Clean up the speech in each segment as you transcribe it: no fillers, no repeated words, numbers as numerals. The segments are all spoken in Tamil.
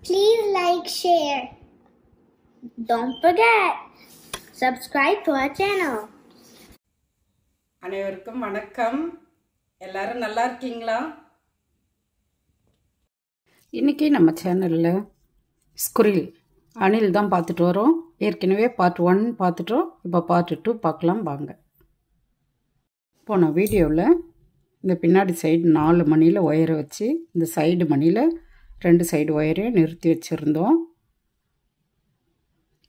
Please like, share. Don't forget, subscribe to our channel. அனைவருக்கும் வணக்கம். எல்லாரும் நல்லா இருக்கீங்களா? இன்னைக்கு நம்ம சேனல்ல ஸ்குரில் அணில் தான் பார்த்துட்டு வரோம். ஏற்கனவே பார்ட் 1 பார்த்துட்டோம். இப்போ பார்ட் 2 பார்க்கலாம் வாங்க. போன வீடியோவில் இந்த பின்னாடி சைடு 4 மணியில் ஒயரை வச்சு இந்த சைடு மணியில் 2 சைடு ஒயரையும் நிறுத்தி வச்சுருந்தோம்.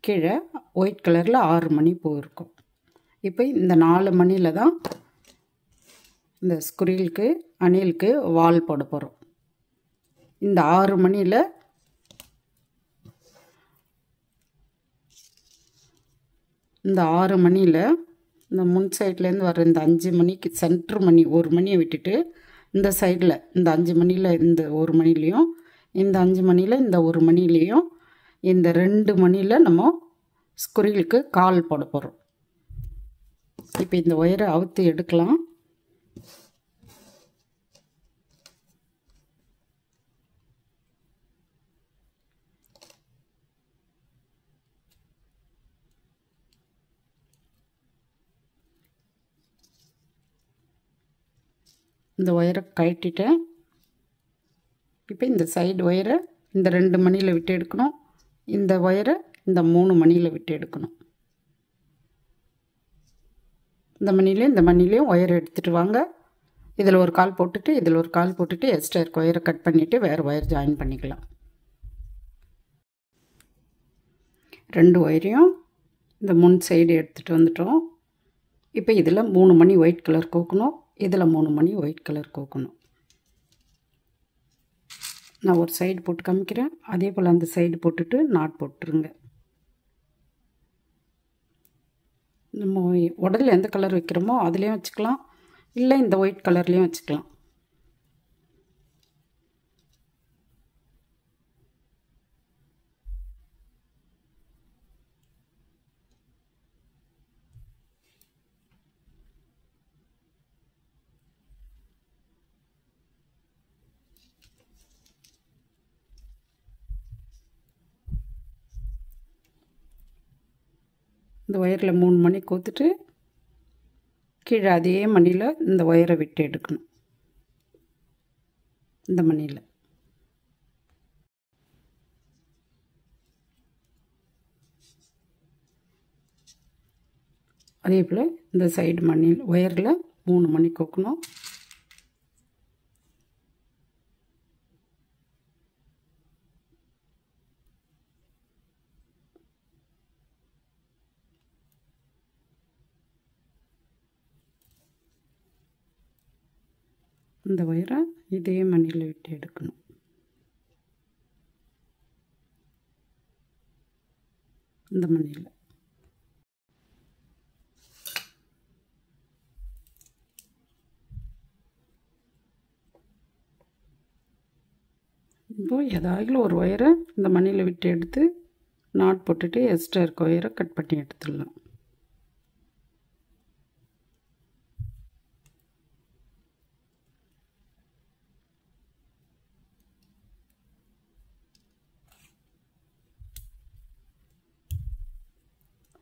கீழே ஒயிட் கலரில் 6 மணி பூ இருக்கும். இப்போ இந்த 4 மணியில் தான் இந்த ஸ்குரிலுக்கு அணிலுக்கு வால் போட போகிறோம். இந்த 6 மணியில் இந்த முன் சைட்லேருந்து வர இந்த 5 மணிக்கு சென்ட்ரு மணி 1 மணியை விட்டுட்டு இந்த சைடில் இந்த 5 மணியில் இந்த 1 மணிலையும் இந்த 5 மணியில் இந்த 1 மணிலையும் இந்த 2 மணியில் நம்ம ஸ்குரிலுக்கு கால் போட போகிறோம். இப்போ இந்த ஒயரை அவுத்து எடுக்கலாம். இந்த ஒயரை கழட்டிட்டேன். இப்போ இந்த சைடு ஒயரை இந்த 2 மணியில் விட்டு எடுக்கணும். இந்த ஒயரை இந்த 3 மணியில் விட்டு எடுக்கணும். இந்த மணிலையும் ஒயரை எடுத்துகிட்டு வாங்க. இதில் ஒரு கால் போட்டுட்டு இதில் ஒரு கால் போட்டுட்டு எக்ஸ்ட்ரா இருக்க ஒயரை கட் பண்ணிவிட்டு வேறு ஒயர் ஜாயின் பண்ணிக்கலாம். 2 ஒயரையும் இந்த முன் சைடு எடுத்துகிட்டு வந்துட்டோம். இப்போ இதில் 3 மணி ஒயிட் கலர் கோக்கணும். இதில் 3 மணி ஒயிட் கலர் கோக்கணும். நான் ஒரு சைடு போட்டு காமிக்கிறேன். அதே போல் அந்த சைடு போட்டுட்டு நாட் போட்டுருங்க. நம்ம உடலில் எந்த கலர் வைக்கிறோமோ அதுலேயும் வச்சுக்கலாம், இல்லை இந்த ஒயிட் கலர்லேயும் வச்சுக்கலாம். இந்த ஒயரில் 3 மணி கோத்துட்டு கீழே அதே மணியில் இந்த ஒயரை விட்டு எடுக்கணும். இந்த மணியில் அதே போல் இந்த சைடு மணியில் ஒயரில் 3 மணி கோக்கணும். இந்த ஒயரை இதே மணியில் விட்டு எடுக்கணும். இந்த மணியில் இப்போ ஏதாவது ஒரு ஒயரை இந்த மணியில் விட்டு எடுத்து நாட் போட்டுட்டு எக்ஸ்ட்ரா இருக்க ஒயரை கட் பண்ணி எடுத்துடலாம்.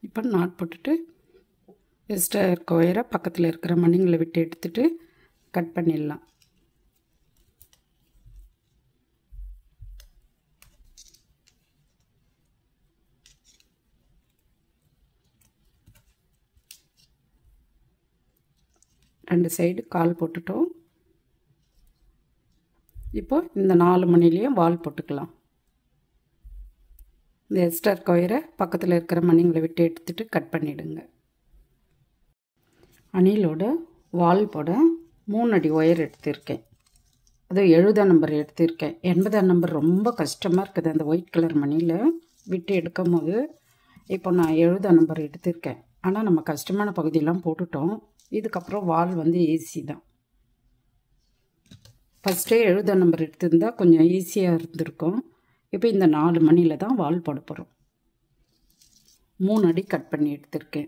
இப்போ நாட் போட்டுட்டு எக்ஸ்ட்ரா இருக்க ஒயரை பக்கத்தில் இருக்கிற மணிங்களை விட்டு எடுத்துட்டு கட் பண்ணிடலாம். ரெண்டு சைடு கால் போட்டுட்டோம். இப்போ இந்த 4 மணிலையும் வால் போட்டுக்கலாம். இந்த எக்ஸ்ட்ரா இருக்க ஒயரை பக்கத்தில் இருக்கிற மணிங்களை விட்டு எடுத்துட்டு கட் பண்ணிவிடுங்க. அணிலோட வால் போட 3 அடி ஒயர் எடுத்திருக்கேன். அதுவும் 70 நம்பர் எடுத்திருக்கேன். 80 நம்பர் ரொம்ப கஷ்டமாக இருக்குது அந்த ஒயிட் கலர் மணியில் விட்டு எடுக்கும் போது. இப்போ நான் 70 நம்பர் எடுத்திருக்கேன். ஆனால் நம்ம கஷ்டமான பகுதியெல்லாம் போட்டுட்டோம். இதுக்கப்புறம் வால் வந்து ஈஸி தான். ஃபஸ்ட்டே 70 நம்பர் எடுத்திருந்தால் கொஞ்சம் ஈஸியாக இருந்திருக்கும். இப்போ இந்த 4 மணியில் தான் வால் போட போகிறோம். 3 அடி கட் பண்ணி எடுத்திருக்கேன்.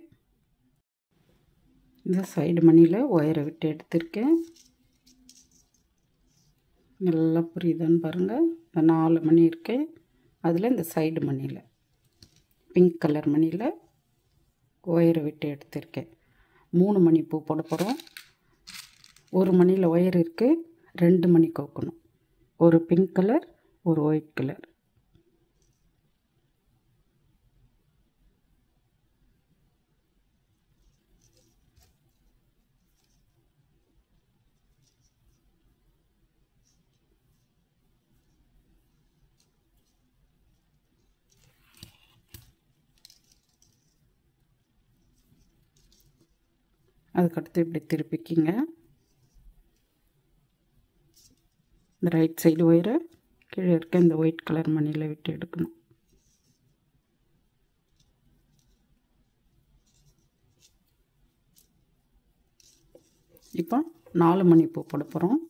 இந்த சைடு மணியில் ஒயரை விட்டு எடுத்திருக்கேன். நல்லா புரியுதான்னு பாருங்கள். இந்த 4 மணி இருக்கேன். அதில் இந்த சைடு மணியில் பிங்க் கலர் மணியில் ஒயரை விட்டு எடுத்திருக்கேன். 3 மணி பூ போட போகிறோம். ஒரு மணியில் ஒயர் இருக்குது, 2 மணி கோக்கணும். ஒரு பிங்க் கலர், ஒரு ஒயிட் கலர். அதுக்கடுத்து இப்படி திருப்பிக்கிங்க. இந்த ரைட் சைடு ஒயரை கீழே இருக்க இந்த ஒயிட் கலர் மணியில் விட்டு எடுக்கணும். இப்போ 4 மணி பூ போட போகிறோம்.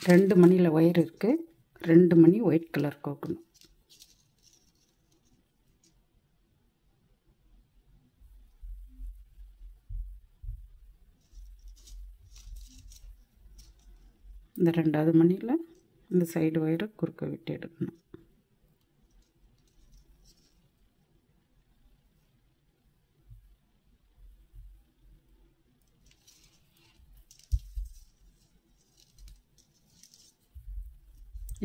2 மணியில் ஒயர் இருக்குது, 2 மணி ஒயிட் கலர் கோக்கணும். இந்த 2வது மணியில் இந்த சைடு ஒயரை குறுக்க விட்டு எடுக்கணும்.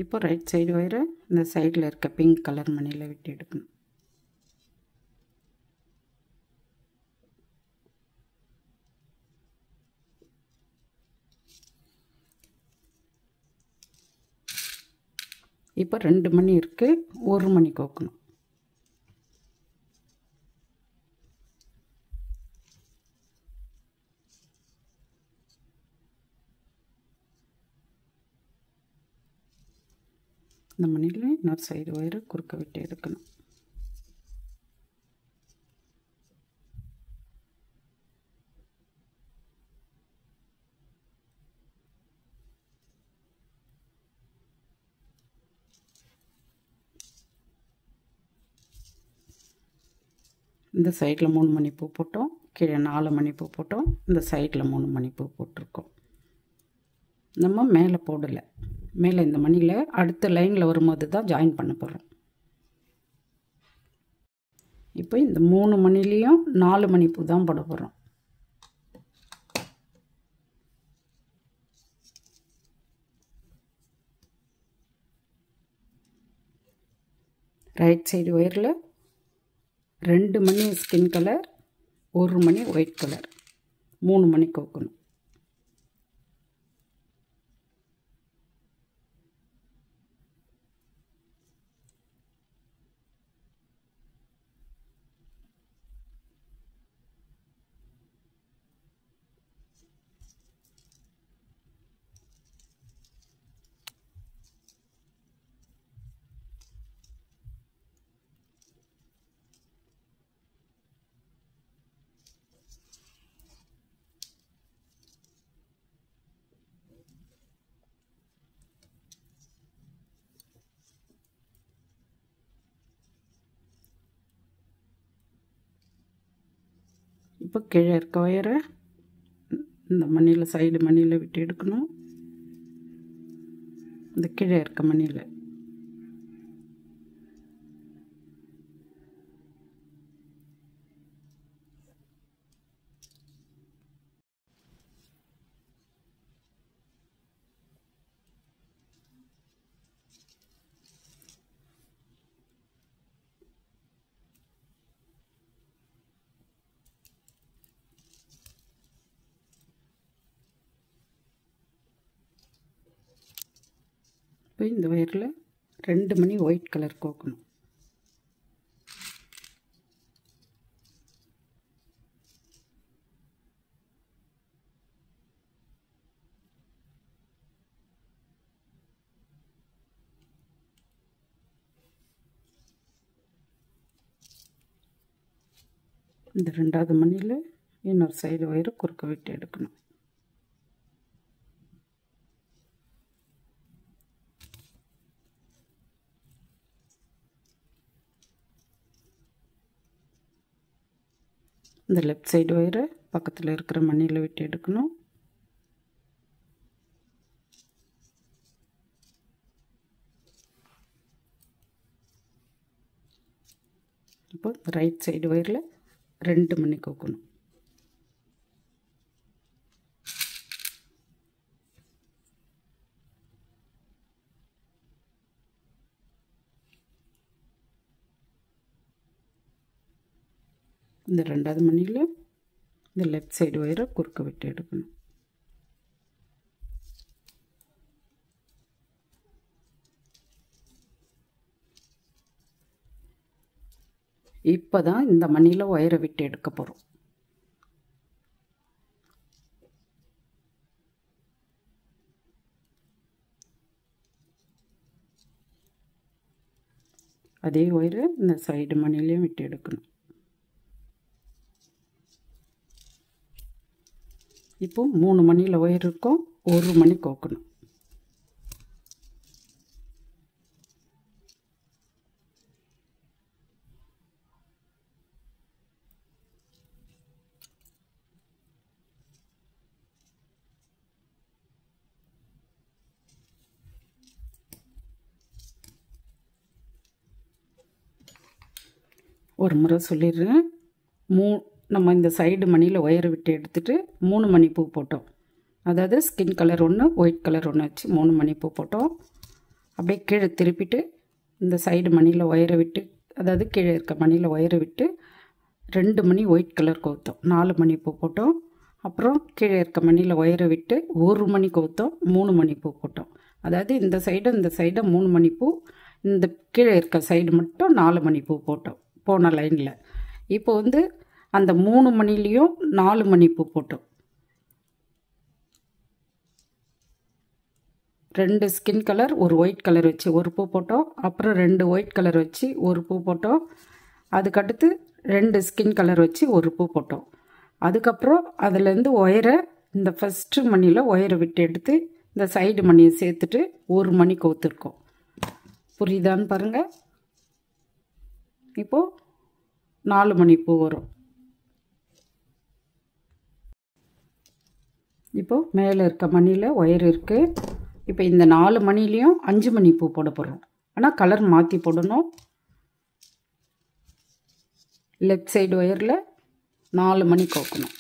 இப்போ ரைட் சைடு ஒயரை இந்த சைடில் இருக்க பிங்க் கலர் மணியில் விட்டு எடுக்கணும். இப்போ 2 மணி இருக்குது, 1 மணி கோக்கணும். இந்த மணியில் இன்னொரு சைடு ஒயரை குறுக்க விட்டு எடுக்கணும். இந்த சைடில் 3 மணி பூ போட்டோம், கீழே 4 மணி பூ போட்டோம், இந்த சைடில் 3 மணி பூ போட்டிருக்கோம். நம்ம மேலே போடலை. மேலே இந்த மணியில் அடுத்த லைனில் வரும்போது தான் ஜாயின் பண்ண போகிறோம். இப்போ இந்த 3 மணிலையும் 4 மணி பூ தான் போட போகிறோம். ரைட் சைடு ஒயரில் 2 மணி ஸ்கின் கலர், 1 மணி ஒயிட் கலர், 3 மணி கோக்கணும். இப்போ கீழே இருக்க ஒயரை இந்த மணியில் சைடு மணியில் விட்டு எடுக்கணும். இந்த கீழே இருக்க மணியில் இப்போ இந்த ஒயரில் 2 மணி ஒயிட் கலர் கோக்கணும். இந்த 2வது மணியில் இன்னொரு சைடு ஒயரை குறுக்க விட்டு எடுக்கணும். இந்த லெஃப்ட் சைடு ஒயரை பக்கத்தில் இருக்கிற மணியில் விட்டு எடுக்கணும். இப்போ ரைட் சைடு ஒயரில் 2 மணி கோக்கணும். இந்த 2வது மணியில் இந்த லெஃப்ட் சைடு ஒயரை குறுக்க விட்டு எடுக்கணும். இப்போ தான் இந்த மணியில் ஒயரை விட்டு எடுக்க போகிறோம். அதே ஒயரை இந்த சைடு மணிலையும் விட்டு எடுக்கணும். இப்போ 3 மணியில் ஒயர் இருக்கும், 1 மணி கோக்கணும். ஒரு முறை சொல்லிடுறேன். நம்ம இந்த சைடு மணியில் ஒயரை விட்டு எடுத்துகிட்டு 3 மணி பூ போட்டோம். அதாவது ஸ்கின் கலர் ஒன்று, ஒயிட் கலர் ஒன்று வச்சு 3 மணி பூ போட்டோம். அப்படியே கீழே திருப்பிட்டு இந்த சைடு மணியில் ஒயரை விட்டு, அதாவது கீழே இருக்க மணியில் ஒயரை விட்டு 2 மணி ஒயிட் கலர் கோத்தோம். 4 மணி பூ போட்டோம். அப்புறம் கீழே இருக்க மணியில் ஒயரை விட்டு 1 மணி கோத்தோம். 3 மணி பூ போட்டோம். அதாவது இந்த சைடு 3 மணி பூ, இந்த கீழே இருக்க சைடு மட்டும் 4 மணி பூ போட்டோம் போன லைனில். இப்போ வந்து அந்த 3 மணிலையும் 4 மணி பூ போட்டோம். 2 ஸ்கின் கலர், 1 ஒயிட் கலர் வச்சு 1 பூ போட்டோம். அப்புறம் 2 ஒயிட் கலர் வச்சு 1 பூ போட்டோம். அதுக்கடுத்து 2 ஸ்கின் கலர் வச்சு 1 பூ போட்டோம். அதுக்கப்புறம் அதுலேருந்து ஒயரை இந்த ஃபஸ்ட்டு மணியில் ஒயரை விட்டு எடுத்து இந்த சைடு மணியை சேர்த்துட்டு 1 மணி கோத்துருக்கோம். புரியுதான்னு பாருங்கள். இப்போது 4 மணி பூ வரும். இப்போது மேலே இருக்க மணியில் ஒயர் இருக்குது. இப்போ இந்த 4 மணிலையும் 5 மணி பூ போட போகிறோம். ஆனால் கலர் மாற்றி போடணும். லெஃப்ட் சைடு ஒயரில் 4 மணி கோக்கணும்.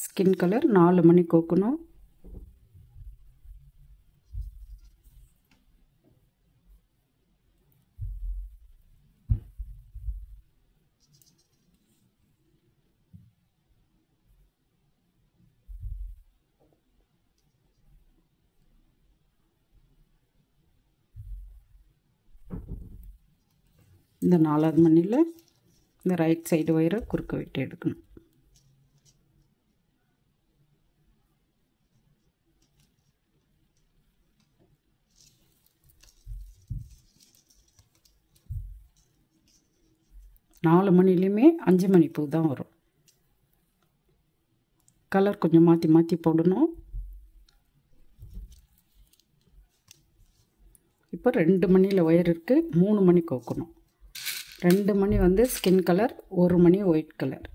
ஸ்கின் கலர் 4 மணி கோக்கணும். இந்த 4வது மணியில் இந்த ரைட் சைடு ஒயரை குறுக்க விட்டு எடுக்கணும். நாலு மணிலையுமே 5 மணி பூ தான் வரும். கலர் கொஞ்சம் மாற்றி மாற்றி போடணும். இப்போ 2 மணியில் ஒயர் இருக்குது, 3 மணி கோக்கணும். 2 மணி வந்து ஸ்கின் கலர், 1 மணி ஒயிட் கலர்.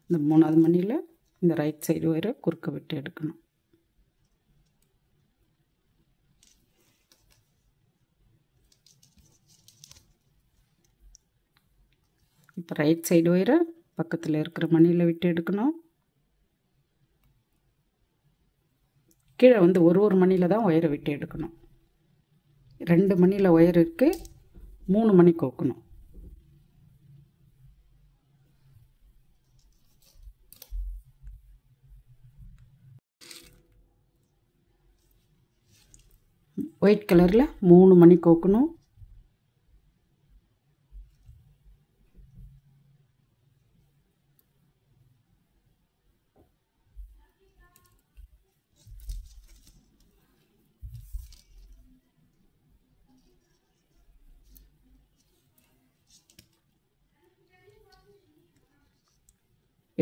இந்த 3வது மணியில் இந்த ரைட் சைடு ஒயரை குறுக்க விட்டு எடுக்கணும். இப்போ ரைட் சைடு ஒயரை பக்கத்தில் இருக்கிற மணியில் விட்டு எடுக்கணும். கீழே வந்து ஒரு மணியில் தான் ஒயரை விட்டு எடுக்கணும். 2 மணியில் ஒயர் இருக்குது, 3 மணி கோக்கணும். ஒயிட் கலரில் 3 மணி கோக்கணும்.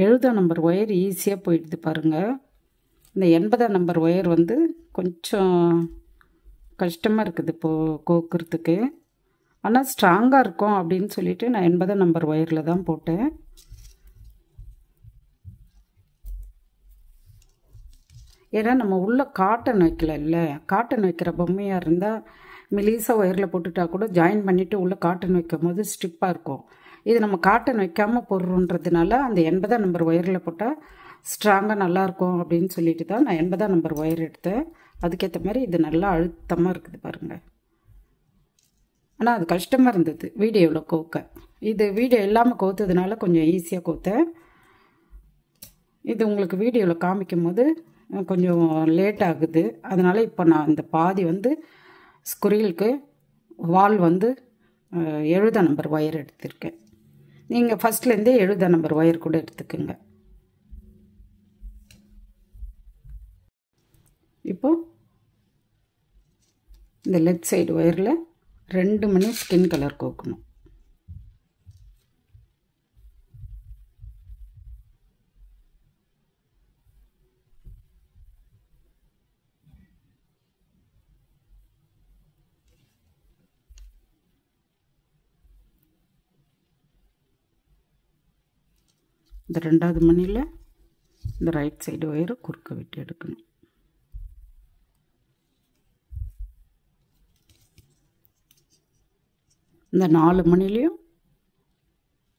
எழுபதாம் நம்பர் ஒயர் ஈஸியாக போயிடுது பாருங்கள். இந்த 80ஆம் நம்பர் ஒயர் வந்து கொஞ்சம் கஷ்டமாக இருக்குது இப்போது கோக்கிறதுக்கு. ஆனால் ஸ்ட்ராங்காக இருக்கும் அப்படின்னு சொல்லிட்டு நான் 80 நம்பர் ஒயரில் தான் போட்டேன். ஏன்னா நம்ம உள்ளே காட்டன் வைக்கல, காட்டன் வைக்கிற பொம்மையாக இருந்தால் மெலிசா ஒயரில் போட்டுட்டா கூட ஜாயின் பண்ணிவிட்டு உள்ளே காட்டன் வைக்கும் போது ஸ்டிப்பாக இருக்கும். இது நம்ம காட்டன் வைக்காமல் போடுறோன்றதுனால அந்த 80 நம்பர் ஒயரில் போட்டால் ஸ்ட்ராங்காக நல்லாயிருக்கும் அப்படின்னு சொல்லிட்டு தான் நான் 80 நம்பர் ஒயர் எடுத்தேன். அதுக்கேற்ற மாதிரி இது நல்லா அழுத்தமாக இருக்குது பாருங்கள். ஆனால் அது கஷ்டமாக இருந்தது வீடியோவில் கோக்க. இது வீடியோ இல்லாமல் கோத்ததுனால கொஞ்சம் ஈஸியாக கோத்தேன். இது உங்களுக்கு வீடியோவில் காமிக்கும் போது கொஞ்சம் லேட் ஆகுது. அதனால் இப்போ நான் இந்த பாதி வந்து ஸ்குரிலுக்கு வால் வந்து 70 நம்பர் ஒயர் எடுத்திருக்கேன். நீங்கள் ஃபஸ்ட்லேருந்தே 70 நம்பர் ஒயர் கூட எடுத்துக்கோங்க. இப்போது இந்த லெஃப்ட் சைடு ஒயரில் 2 மணி ஸ்கின் கலர் கோக்கணும். இந்த 2வது மணியில் இந்த ரைட் சைடு ஒயரை குறுக்க விட்டு எடுக்கணும். இந்த 4 மணிலையும்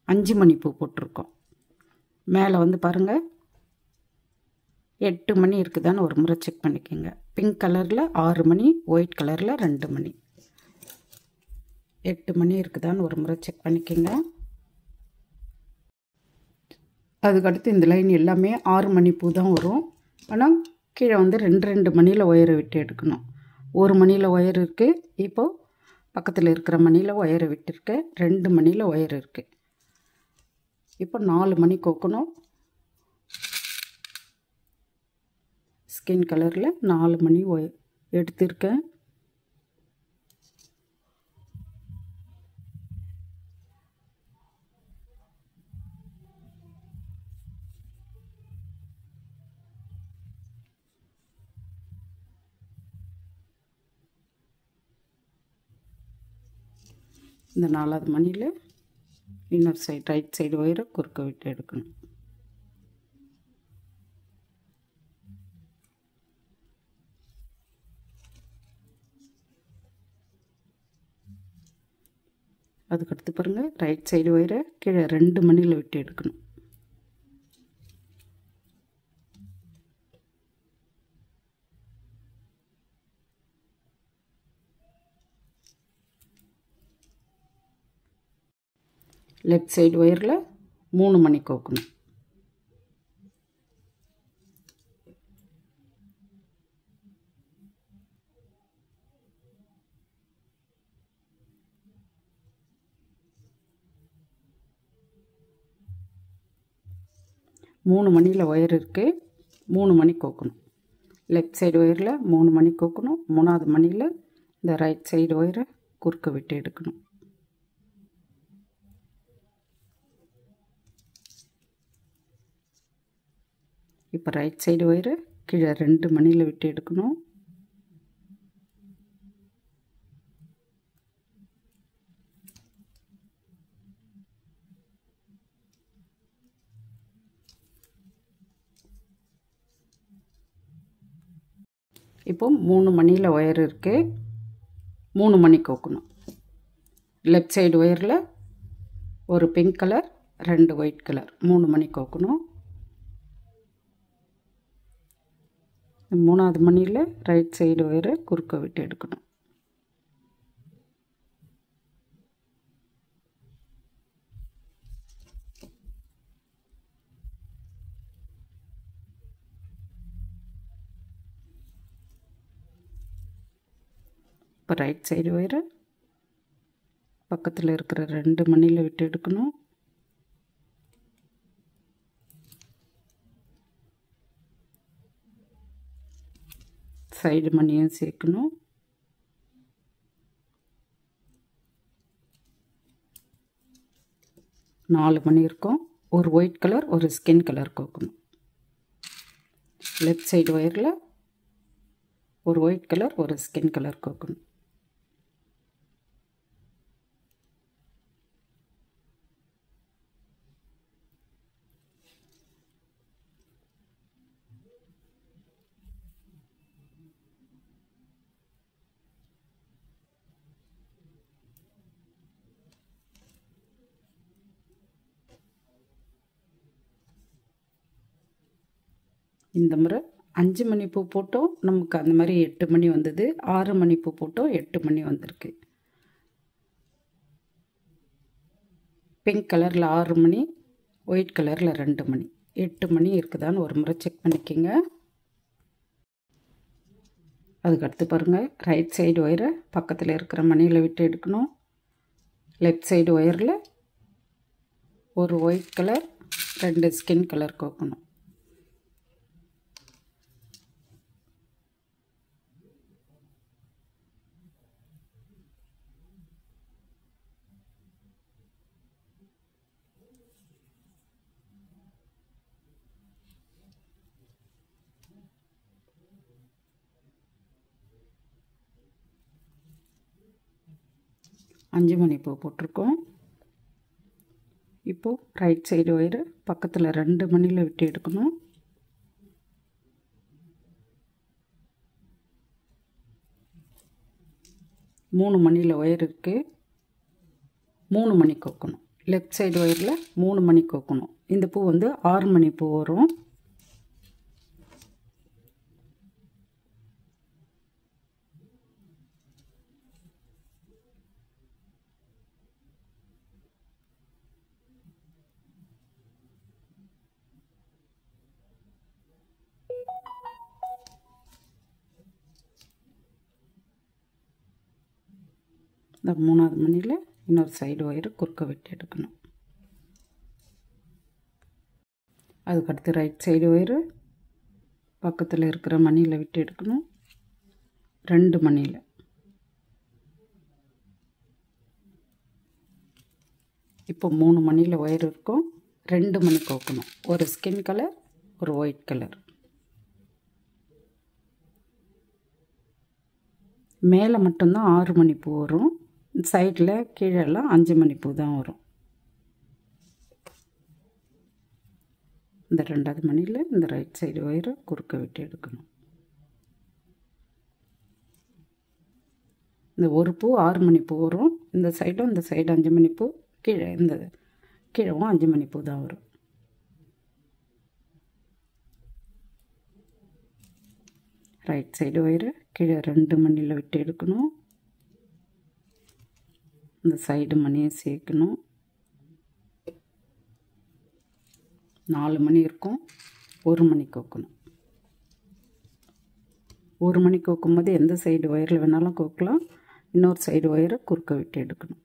5 மணி பூ போட்டிருக்கோம். மேலே வந்து பாருங்கள் 8 மணி இருக்குதான்னு ஒரு முறை செக் பண்ணிக்கோங்க. பிங்க் கலரில் 6 மணி, ஒயிட் கலரில் 2 மணி, 8 மணி இருக்குதான்னு ஒரு முறை செக் பண்ணிக்கோங்க. அதுக்கடுத்து இந்த லைன் எல்லாமே 6 மணி பூ தான் வரும். ஆனால் கீழே வந்து 2 மணியில் ஒயரை விட்டு எடுக்கணும். 1 மணியில் ஒயர் இருக்குது. இப்போது பக்கத்தில் இருக்கிற மணியில் ஒயரை விட்டுருக்கேன். 2 மணியில் ஒயர் இருக்குது. இப்போ 4 மணி கோக்கணும். ஸ்கின் கலரில் 4 மணி ஒயர் எடுத்திருக்கேன். இந்த 4வது மணியில் இன்னொரு சைடு ரைட் சைடு ஒயரை குறுக்க விட்டு எடுக்கணும். அதுக்கடுத்து பாருங்கள் ரைட் சைடு ஒயரை கீழே 2 மணியில் விட்டு எடுக்கணும். லெஃப்ட் சைடு ஒயரில் 3 மணி கோக்கணும். மூணு மணியில் ஒயர் இருக்குது. 3 மணி கோக்கணும். லெஃப்ட் சைடு ஒயரில் 3 மணி கோக்கணும். 3வது மணியில் இந்த ரைட் சைடு ஒயரை குறுக்க விட்டு எடுக்கணும். இப்போ ரைட் சைடு ஒயரை கீழே 2 மணியில் விட்டு எடுக்கணும். இப்போ 3 மணியில் ஒயர் இருக்குது. 3 மணி கோக்கணும். லெஃப்ட் சைடு ஒயரில் ஒரு பிங்க் கலர், 2 ஒயிட் கலர், 3 மணி கோக்கணும். 3வது மணியில் ரைட் சைடு ஒயரை குறுக்க விட்டு எடுக்கணும். இப்போ ரைட் சைடு ஒயரை பக்கத்தில் இருக்கிற 2 மணியில் விட்டு எடுக்கணும். சைடு மணியும் சேர்க்கணும். நாலு மணி இருக்கும். ஒரு ஒயிட் கலர், ஒரு ஸ்கின் கலர் கோக்கணும். லெஃப்ட் சைடு ஒயரில் ஒரு ஒயிட் கலர், ஒரு ஸ்கின் கலர் கோக்கணும். இந்த முறை 5 மணி பூ போட்டோம், நமக்கு அந்த மாதிரி 8 மணி வந்தது. 6 மணி பூ போட்டோம், 8 மணி வந்திருக்கு. பிங்க் கலரில் 6 மணி, ஒயிட் கலரில் 2 மணி, 8 மணி இருக்குதான்னு ஒரு முறை செக் பண்ணிக்கோங்க. அதுக்கடுத்து பாருங்கள், ரைட் சைடு ஒயரை பக்கத்தில் இருக்கிற மணியில் விட்டு எடுக்கணும். லெஃப்ட் சைடு ஒயரில் ஒரு ஒயிட் கலர், 2 ஸ்கின் கலர் கோக்கணும். அஞ்சு மணி பூ போட்டிருக்கோம். இப்போது ரைட் சைடு ஒயரு பக்கத்தில் 2 மணியில் விட்டு எடுக்கணும். மூணு மணியில் ஒயர் இருக்குது, 3 மணி கோக்கணும். லெஃப்ட் சைடு ஒயரில் 3 மணி கோக்கணும். இந்த பூ வந்து 6 மணி பூ வரும். இந்த 3வது மணியில் இன்னொரு சைடு ஒயரு குறுக்க விட்டு எடுக்கணும். அதுக்கடுத்து ரைட் சைடு ஒயரு பக்கத்தில் இருக்கிற மணியில் விட்டு எடுக்கணும். 2 மணியில் இப்போ 3 மணியில் ஒயர் இருக்கும். 2 மணி கோக்கணும். ஒரு ஸ்கின் கலர், ஒரு ஒயிட் கலர். மேலே மட்டும்தான் 6 மணி பூ வரும். சைடில் கீழெல்லாம் 5 மணி பூ தான் வரும். இந்த 2வது மணியில் இந்த ரைட் சைடு ஒயரை குறுக்க விட்டு எடுக்கணும். இந்த ஒரு பூ 6 மணி பூ வரும். இந்த சைடும் இந்த சைடு 5 மணி பூ, கீழே இந்த கீழவும் 5 மணி பூ தான் வரும். ரைட் சைடு ஒயரை கீழே 2 மணியில் விட்டு எடுக்கணும். இந்த சைடு மணியை சேர்க்கணும். 4 மணி இருக்கும். 1 மணி கோக்கணும். 1 மணி கோக்கும்போது எந்த சைடு ஒயரில் வேணாலும் கோக்கலாம். இன்னொரு சைடு ஒயரை குறுக்க விட்டு எடுக்கணும்.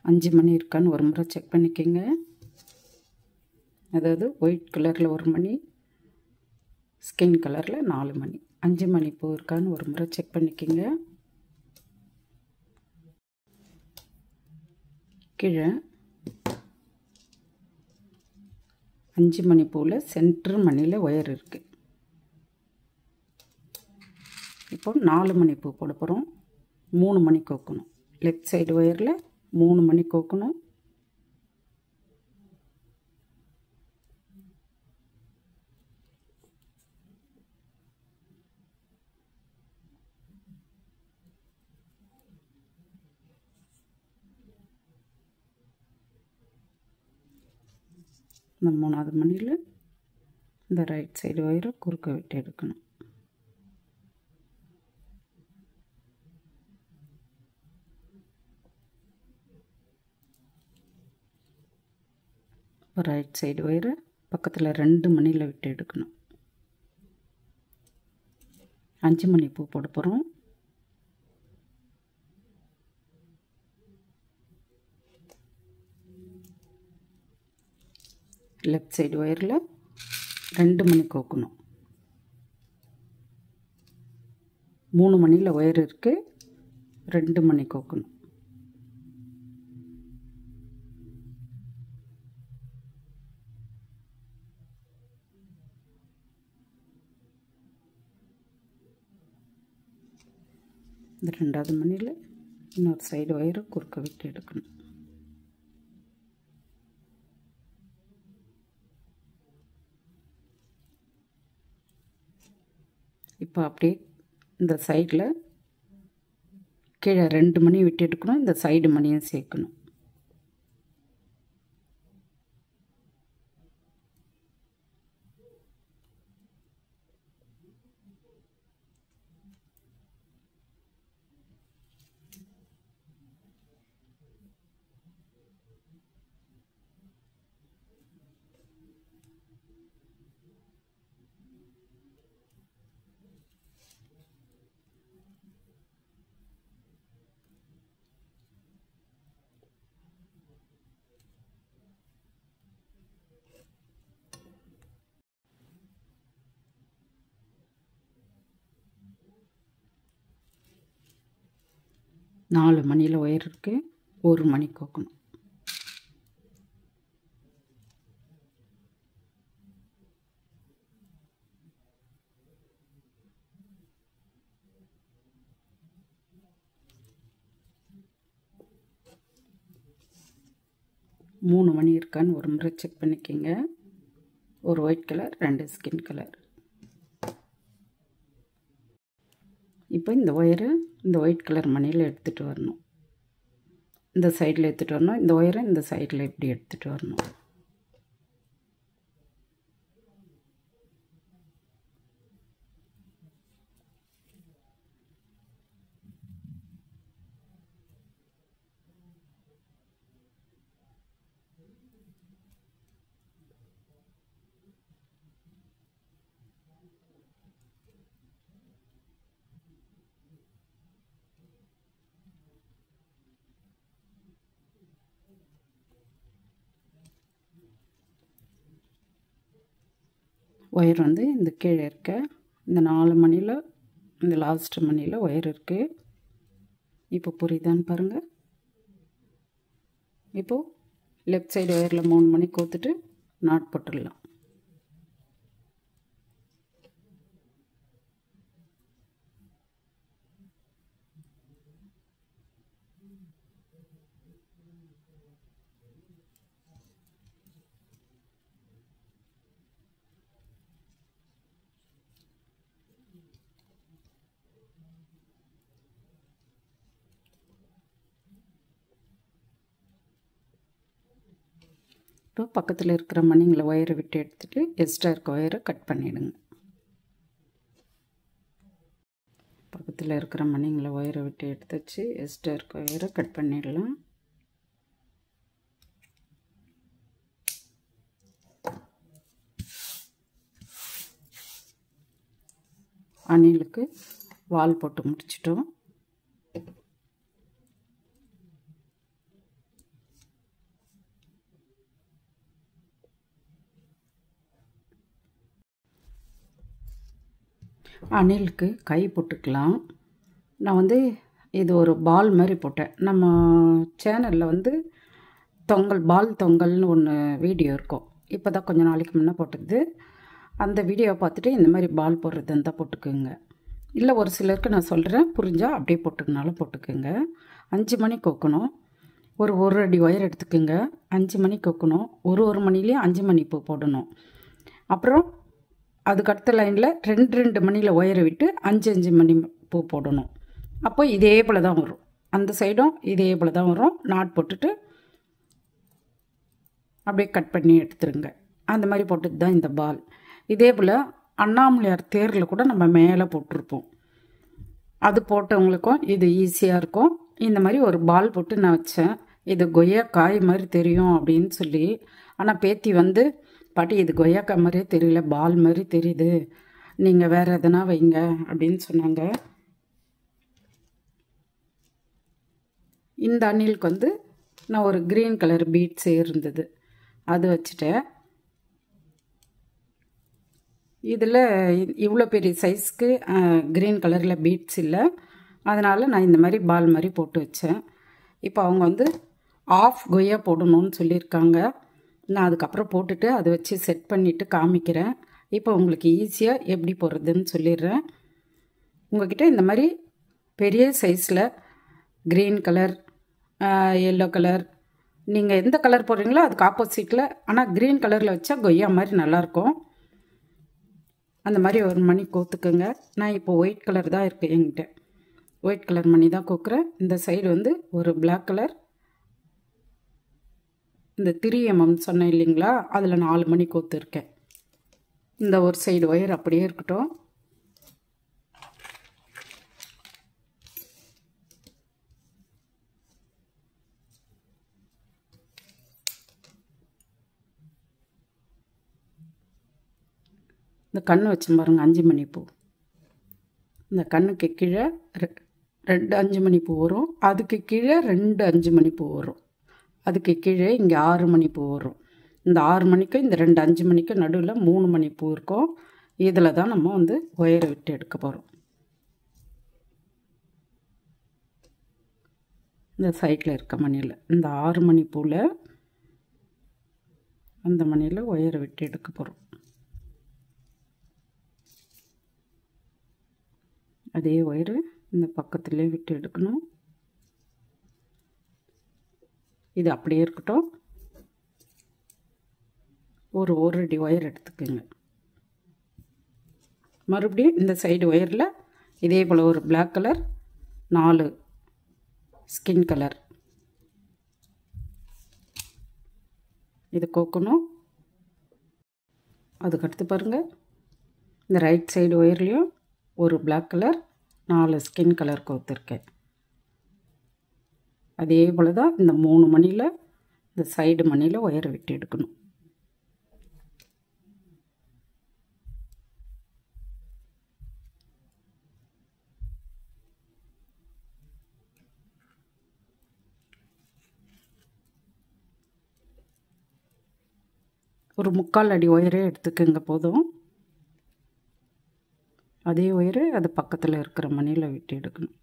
அஞ்சு மணி இருக்கான்னு ஒரு முறை செக் பண்ணிக்கோங்க. அதாவது ஒயிட் கலரில் 1 மணி, ஸ்கின் கலரில் 4 மணி. 5 மணி பூ இருக்கான்னு ஒரு முறை செக் பண்ணிக்கோங்க. கீழே 5 மணி பூவில் சென்டர் மணியில் ஒயர் இருக்குது. இப்போ 4 மணி பூ போட போகிறோம். 3 மணி கோக்கணும். லெஃப்ட் சைடு ஒயரில் 3 மணி கோக்கணும். இந்த 3வது மணியில் இந்த ரைட் சைடு ஒயரை குறுக்க விட்டு எடுக்கணும். ரைட் சைடு ஒயரை பக்கத்தில் 2 மணியில் விட்டு எடுக்கணும். 5 மணி பூ போட போகிறோம். லெஃப்ட் சைடு ஒயரில் 2 மணி கோக்கணும். 3 மணியில் ஒயர் இருக்குது, 2 மணி கோக்கணும். இந்த 2வது மணியில் இன்னொரு சைடு ஒயரை குறுக்க விட்டு எடுக்கணும். இப்போ அப்படியே இந்த சைடில் கீழே 2 மணி விட்டு எடுக்கணும், இந்த சைடு மணியும் சேர்க்கணும். நாலு மணியில் ஒயர் இருக்குது, 1 மணி கோக்கணும். மூணு மணி இருக்கான்னு ஒரு முறை செக் பண்ணிக்கோங்க. ஒரு ஒயிட் கலர், 2 ஸ்கின் கலர். இப்போ இந்த ஒயரை இந்த ஒயிட் கலர் மணியில் எடுத்துகிட்டு வரணும். இந்த சைடில் எடுத்துகிட்டு வரணும். இந்த ஒயரை இந்த சைடில் இப்படி எடுத்துகிட்டு வரணும். ஒயர் வந்து இந்த கீழே இருக்க இந்த 4 மணியில் இந்த லாஸ்ட் மணியில் ஒயர் இருக்குது. இப்போ புரியுதான்னு பாருங்கள். இப்போது லெஃப்ட் சைடு ஒயரில் 3 மணி கோத்துட்டு நாட் போட்டுடலாம். இப்போ பக்கத்தில் இருக்கிற மணிங்களை ஒயரை விட்டு எடுத்துகிட்டு எக்ஸ்ட்ரா இருக்க ஒயரை கட் பண்ணிவிடுங்க. பக்கத்தில் இருக்கிற மணிங்களை ஒயரை விட்டு எடுத்து வச்சு எக்ஸ்ட்ரா இருக்க ஒயரை கட் பண்ணிடலாம். அணிலுக்கு வால் போட்டு முடிச்சிட்டோம். அணிலுக்கு கை போட்டுக்கலாம். நான் வந்து இது ஒரு பால் மாதிரி போட்டேன். நம்ம சேனலில் வந்து பால் தொங்கல்னு ஒன்று வீடியோ இருக்கும். இப்போ தான் கொஞ்சம் நாளைக்கு முன்னே போட்டது. அந்த வீடியோவை பார்த்துட்டு இந்த மாதிரி பால் போடுறது இருந்தால் போட்டுக்குங்க. இல்லை ஒரு சிலருக்கு நான் சொல்கிறேன், புரிஞ்சால் அப்படியே போட்டுக்கினாலும் போட்டுக்குங்க. 5 மணி கோக்கணும். ஒரு அடி ஒயர் எடுத்துக்குங்க. 5 மணி கோக்கணும். ஒரு மணிலேயும் 5 மணி பூ போடணும். அப்புறம் அதுக்கு அடுத்த லைனில் 2 மணியில் ஒயரை விட்டு 5 மணி பூ போடணும். அப்போ இதே போல் தான் வரும். அந்த சைடும் இதே போல் தான் வரும். நாட் போட்டுட்டு அப்படியே கட் பண்ணி எடுத்துருங்க. அந்த மாதிரி போட்டது தான் இந்த பால். இதே போல் அண்ணாமலையார் தேரில் கூட நம்ம மேலே போட்டிருப்போம். அது போட்டவங்களுக்கும் இது ஈஸியாக இருக்கும். இந்த மாதிரி ஒரு பால் போட்டு நான் வச்சேன். இது கொய்யாக்காய் மாதிரி தெரியும் அப்படின்னு சொல்லி. ஆனால் பேத்தி வந்து, பாட்டி இது கொய்யாக்காய் மாதிரியே தெரியல, பால் மாதிரி தெரியுது, நீங்கள் வேறு எதனா வைங்க அப்படின்னு சொன்னாங்க. இந்த அணிலுக்கு வந்து நான் ஒரு க்ரீன் கலர் பீட்ஸே இருந்தது, அது வச்சுட்டேன். இதில் இவ்வளோ பெரிய சைஸ்க்கு க்ரீன் கலரில் பீட்ஸ் இல்லை, அதனால் நான் இந்த மாதிரி பால் மாதிரி போட்டு வச்சேன். இப்போ அவங்க வந்து ஆஃப் கொய்யா போடணும்னு சொல்லியிருக்காங்க. நான் அதுக்கப்புறம் போட்டுட்டு அதை வச்சு செட் பண்ணிவிட்டு காமிக்கிறேன். இப்போ உங்களுக்கு ஈஸியாக எப்படி போடுறதுன்னு சொல்லிடுறேன். உங்கள்கிட்ட இந்த மாதிரி பெரிய சைஸில் க்ரீன் கலர், எல்லோ கலர், நீங்கள் எந்த கலர் போடுறீங்களோ அதுக்கு ஆப்போசிட்டில், ஆனால் க்ரீன் கலரில் வச்சா கொய்யா மாதிரி நல்லாயிருக்கும். அந்த மாதிரி ஒரு மணி கோத்துக்குங்க. நான் இப்போ ஒயிட் கலர் தான் இருக்குது என்கிட்ட, ஒயிட் கலர் மணி தான் கோக்குறேன். இந்த சைடு வந்து ஒரு பிளாக் கலர், இந்த 3 mm சொன்னேன் இல்லைங்களா, அதில் 4 மணி கோத்துருக்கேன். இந்த ஒரு சைடு ஒயர் அப்படியே இருக்கட்டும். இந்த கண்ணு வச்சு பாருங்கள், 5 மணி பூ. இந்த கண்ணுக்கு கீழே 2 5 மணி பூ வரும், அதுக்கு கீழே 2 5 மணி பூ வரும், அதுக்கு கீழே இங்கே 6 மணி பூ வரும். இந்த 6 மணிக்கும் இந்த 2 5 மணிக்கும் நடுவில் 3 மணி பூ இருக்கும். இதில் தான் நம்ம வந்து ஒயரை விட்டு எடுக்க போகிறோம். இந்த சைடில் இருக்க மணியில், இந்த 6 மணி பூவில் அந்த மணியில் ஒயரை விட்டு எடுக்க போகிறோம். அதே ஒயரு இந்த பக்கத்துலேயே விட்டு எடுக்கணும். இது அப்படியே இருக்கட்டும். ஒரு அடி ஒயர் எடுத்துக்கோங்க. மறுபடியும் இந்த சைடு ஒயரில் இதே போல் ஒரு பிளாக் கலர், 4 ஸ்கின் கலர் இது கோக்கணும். அதுக்கடுத்து பாருங்கள், இந்த ரைட் சைடு ஒயர்லேயும் ஒரு பிளாக் கலர், 4 ஸ்கின் கலர் கோத்துருக்கேன். அதே போல் தான் இந்த 3 மணியில் இந்த சைடு மணியில் ஒயரை விட்டு எடுக்கணும். ஒரு 3/4 அடி ஒயரே எடுத்துக்கங்க போதும். அதே ஒயரு அது பக்கத்தில் இருக்கிற மணியில் விட்டு எடுக்கணும்.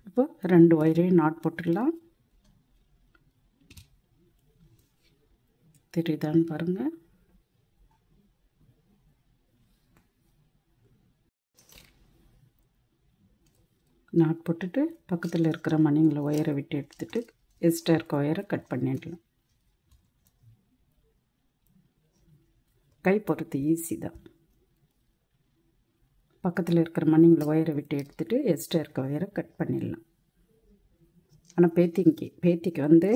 இப்போ 2 ஒயரையும் நாட் போட்டுடலாம். தெரியுதான்னு பாருங்கள். நாட் போட்டுட்டு பக்கத்தில் இருக்கிற மணிங்களை ஒயரை விட்டு எடுத்துட்டு எக்ஸ்ட்ரா இருக்க ஒயரை கட் பண்ணிடலாம். கை போடுறது ஈஸி தான். பக்கத்தில் இருக்கிற மணிங்களை ஒயரை விட்டு எடுத்துட்டு எக்ஸ்ட்ரா இருக்க ஒயரை கட் பண்ணிடலாம். ஆனால் பேத்திக்கு வந்து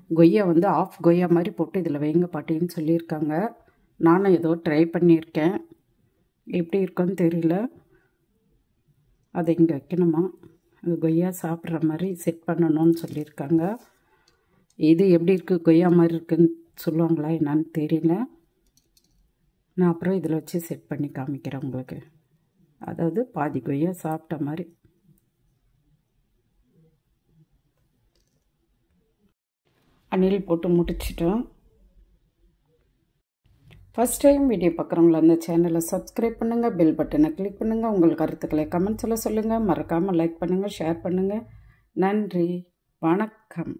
கொய்யா வந்து ஆஃப் கொய்யா மாதிரி போட்டு இதில் வைங்க பாட்டின்னு சொல்லியிருக்காங்க. நானும் ஏதோ ட்ரை பண்ணியிருக்கேன், எப்படி இருக்குன்னு தெரியல. அதை இங்கே வைக்கணுமா, அது கொய்யா சாப்பிட்ற மாதிரி செட் பண்ணணும்னு சொல்லியிருக்காங்க. இது எப்படி இருக்குது, கொய்யா மாதிரி இருக்குன்னு சொல்லுவாங்களா என்னான்னு தெரியல. நான் அப்புறம் இதில் வச்சு செட் பண்ணி காமிக்கிறேன் உங்களுக்கு. அதாவது பாதி கொய்யா சாப்பிட்ட மாதிரி. அணில் போட்டு முடிச்சிட்டோம். ஃபஸ்ட் டைம் வீடியோ பார்க்குறவங்களா அந்த சேனலை சப்ஸ்கிரைப் பண்ணுங்கள், பெல் பட்டனை கிளிக் பண்ணுங்கள், உங்கள் கருத்துக்களை கமெண்ட்ஸில் சொல்லுங்கள், மறக்காமல் லைக் பண்ணுங்கள், ஷேர் பண்ணுங்கள். நன்றி, வணக்கம்.